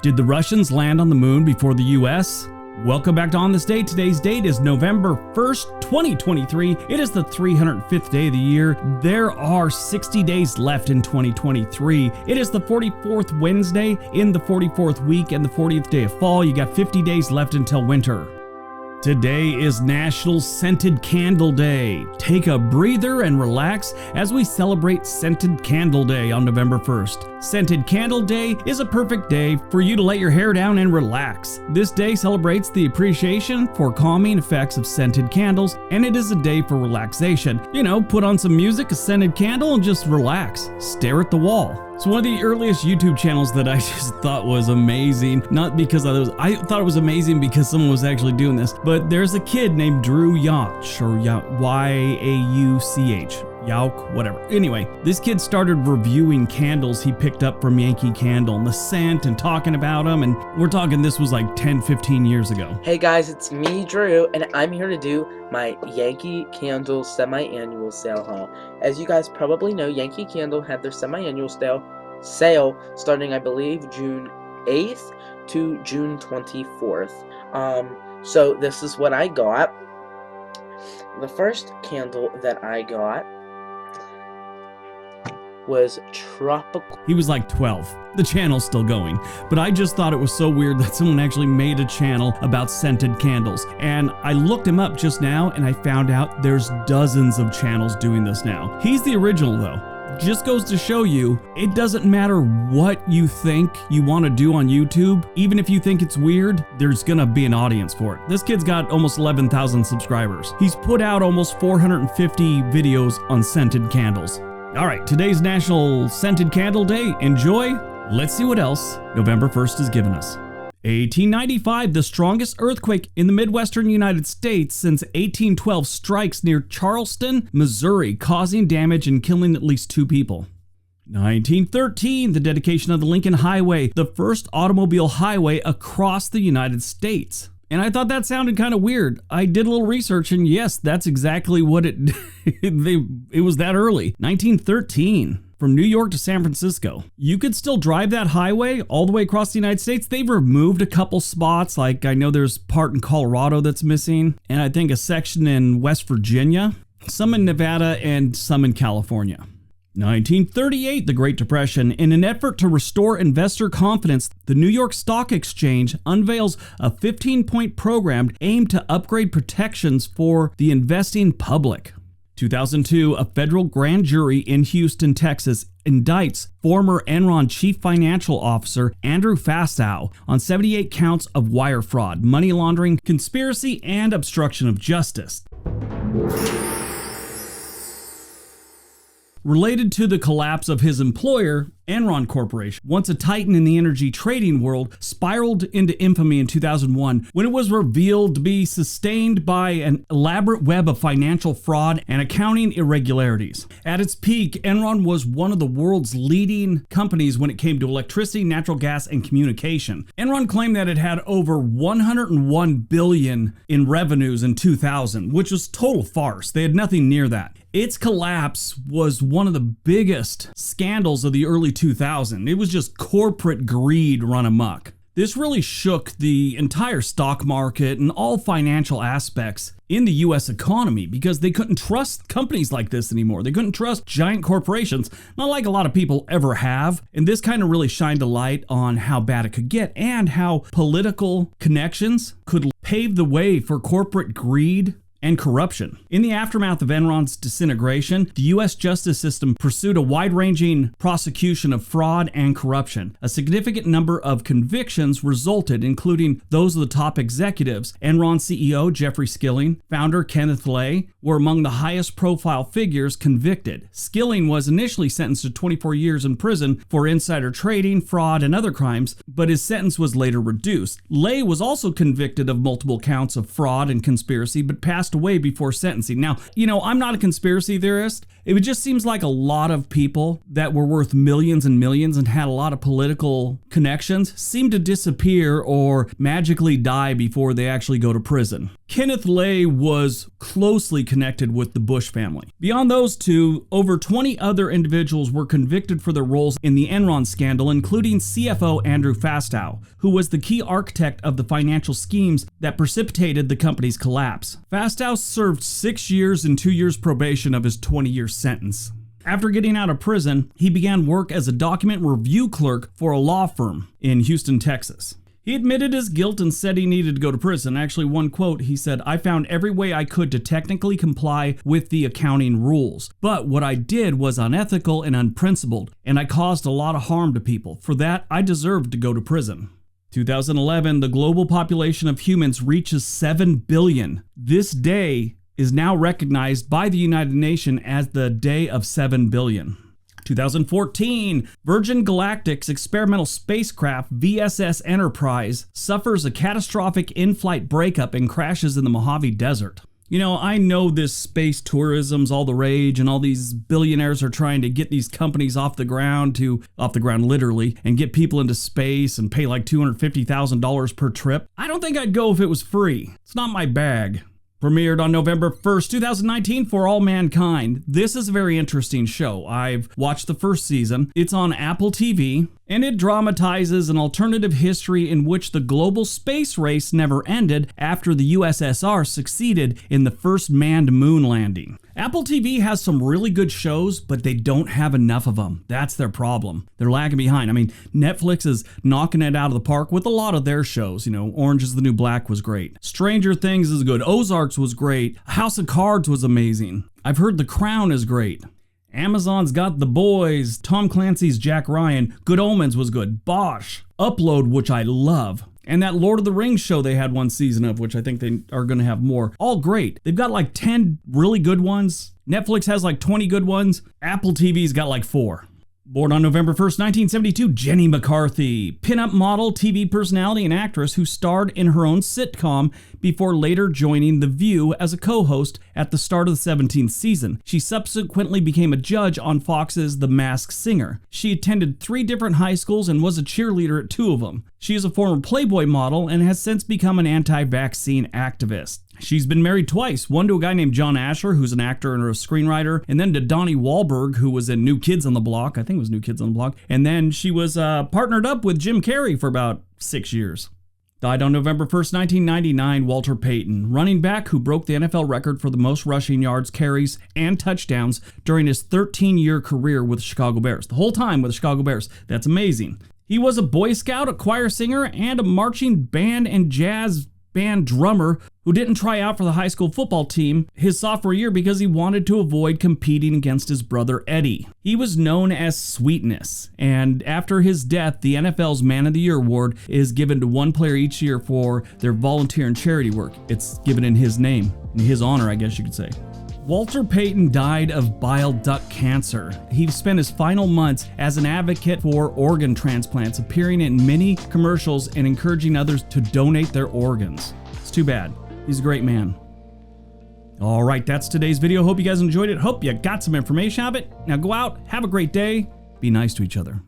Did the Russians land on the moon before the US? Welcome back to On This Day. Today's date is November 1st, 2023. It is the 305th day of the year. There are 60 days left in 2023. It is the 44th Wednesday in the 44th week and the 40th day of fall. You got 50 days left until winter. Today is National Scented Candle Day. Take a breather and relax as we celebrate Scented Candle Day on November 1st. Scented Candle Day is a perfect day for you to let your hair down and relax. This day celebrates the appreciation for calming effects of scented candles, and it is a day for relaxation. You know, put on some music, a scented candle, and just relax. Stare at the wall. It's one of the earliest YouTube channels that I just thought was amazing. Not because I thought it was amazing because someone was actually doing this, but there's a kid named Drew Yauch, or Y-A-U-C-H. Yauch, whatever. Anyway, this kid started reviewing candles he picked up from Yauch Candle and the scent and talking about them, and we're talking this was like 10-15 years ago. Hey guys, it's me, Drew, and I'm here to do my Yauch Candle semi-annual sale haul. As you guys probably know, Yauch Candle had their semi-annual sale starting, I believe, June 8th to June 24th. So this is what I got. The first candle that I got was tropical. He was like 12. The channel's still going, but I just thought it was so weird that someone actually made a channel about scented candles. And I looked him up just now and I found out there's dozens of channels doing this now. He's the original though. Just goes to show you, it doesn't matter what you think you want to do on YouTube. Even if you think it's weird, there's gonna be an audience for it. This kid's got almost 11,000 subscribers. He's put out almost 450 videos on scented candles. All right, today's National Scented Candle Day. Enjoy. Let's see what else November 1st has given us. 1895, the strongest earthquake in the Midwestern United States since 1812 strikes near Charleston, Missouri, causing damage and killing at least 2 people. 1913, the dedication of the Lincoln Highway, the first automobile highway across the United States. And I thought that sounded kind of weird. I did a little research and yes, that's exactly what it was that early. 1913. From New York to San Francisco. You could still drive that highway all the way across the United States. They've removed a couple spots, like I know there's part in Colorado that's missing, and I think a section in West Virginia, some in Nevada, and some in California. 1938, the Great Depression. In an effort to restore investor confidence, the New York Stock Exchange unveils a 15-point program aimed to upgrade protections for the investing public. 2002, a federal grand jury in Houston, Texas, indicts former Enron chief financial officer Andrew Fastow on 78 counts of wire fraud, money laundering, conspiracy, and obstruction of justice. Related to the collapse of his employer, Enron Corporation, once a titan in the energy trading world, spiraled into infamy in 2001 when it was revealed to be sustained by an elaborate web of financial fraud and accounting irregularities. At its peak, Enron was one of the world's leading companies when it came to electricity, natural gas, and communication. Enron claimed that it had over $101 billion in revenues in 2000, which was total farce. They had nothing near that. Its collapse was one of the biggest scandals of the early 2000s. It was just corporate greed run amok. This really shook the entire stock market and all financial aspects in the US economy because they couldn't trust companies like this anymore. They couldn't trust giant corporations, not like a lot of people ever have. And this kind of really shined a light on how bad it could get and how political connections could pave the way for corporate greed and corruption. In the aftermath of Enron's disintegration, the U.S. justice system pursued a wide-ranging prosecution of fraud and corruption. A significant number of convictions resulted, including those of the top executives. Enron CEO Jeffrey Skilling, founder Kenneth Lay, were among the highest profile figures convicted. Skilling was initially sentenced to 24 years in prison for insider trading, fraud, and other crimes, but his sentence was later reduced. Lay was also convicted of multiple counts of fraud and conspiracy, but passed away before sentencing. Now, I'm not a conspiracy theorist, It just seems like a lot of people that were worth millions and millions and had a lot of political connections seem to disappear or magically die before they actually go to prison. Kenneth Lay was closely connected with the Bush family. Beyond those two, over 20 other individuals were convicted for their roles in the Enron scandal, including CFO Andrew Fastow, who was the key architect of the financial schemes that precipitated the company's collapse. Fastow served 6 years and 2 years probation of his 20-year sentence. After getting out of prison, he began work as a document review clerk for a law firm in Houston, Texas. He admitted his guilt and said he needed to go to prison. Actually, one quote, he said, "I found every way I could to technically comply with the accounting rules. But what I did was unethical and unprincipled, and I caused a lot of harm to people. For that, I deserved to go to prison." 2011, the global population of humans reaches 7 billion. This day is now recognized by the United Nations as the Day of 7 billion. 2014, Virgin Galactic's experimental spacecraft VSS Enterprise suffers a catastrophic in-flight breakup and crashes in the Mojave Desert. You know, I know this space tourism's all the rage and all these billionaires are trying to get these companies off the ground literally, and get people into space and pay like $250,000 per trip. I don't think I'd go if it was free. It's not my bag. Premiered on November 1st, 2019 for All Mankind. This is a very interesting show. I've watched the first season. It's on Apple TV, and it dramatizes an alternative history in which the global space race never ended after the USSR succeeded in the first manned moon landing. Apple TV has some really good shows, but they don't have enough of them. That's their problem. They're lagging behind. I mean, Netflix is knocking it out of the park with a lot of their shows. You know, Orange is the New Black was great. Stranger Things is good. Ozarks was great. House of Cards was amazing. I've heard The Crown is great. Amazon's got The Boys. Tom Clancy's Jack Ryan. Good Omens was good. Bosch. Upload, which I love. And that Lord of the Rings show they had one season of, which I think they are going to have more. All great. They've got like 10 really good ones. Netflix has like 20 good ones. Apple TV's got like 4. Born on November 1st, 1972, Jenny McCarthy, pinup model, TV personality, and actress who starred in her own sitcom before later joining The View as a co-host at the start of the 17th season. She subsequently became a judge on Fox's The Masked Singer. She attended 3 different high schools and was a cheerleader at 2 of them. She is a former Playboy model and has since become an anti-vaccine activist. She's been married twice, one to a guy named John Asher, who's an actor and a screenwriter, and then to Donnie Wahlberg, who was in New Kids on the Block. I think it was New Kids on the Block. And then she was partnered up with Jim Carrey for about 6 years. Died on November 1st, 1999, Walter Payton, running back who broke the NFL record for the most rushing yards, carries, and touchdowns during his 13-year career with the Chicago Bears. The whole time with the Chicago Bears. That's amazing. He was a Boy Scout, a choir singer, and a marching band and jazz band drummer who didn't try out for the high school football team his sophomore year because he wanted to avoid competing against his brother Eddie. He was known as Sweetness, and after his death, the NFL's Man of the Year award is given to one player each year for their volunteer and charity work. It's given in his name, in his honor, I guess you could say. Walter Payton died of bile duct cancer. He spent his final months as an advocate for organ transplants, appearing in many commercials and encouraging others to donate their organs. It's too bad. He's a great man. All right, that's today's video. Hope you guys enjoyed it. Hope you got some information out of it. Now go out, have a great day, be nice to each other.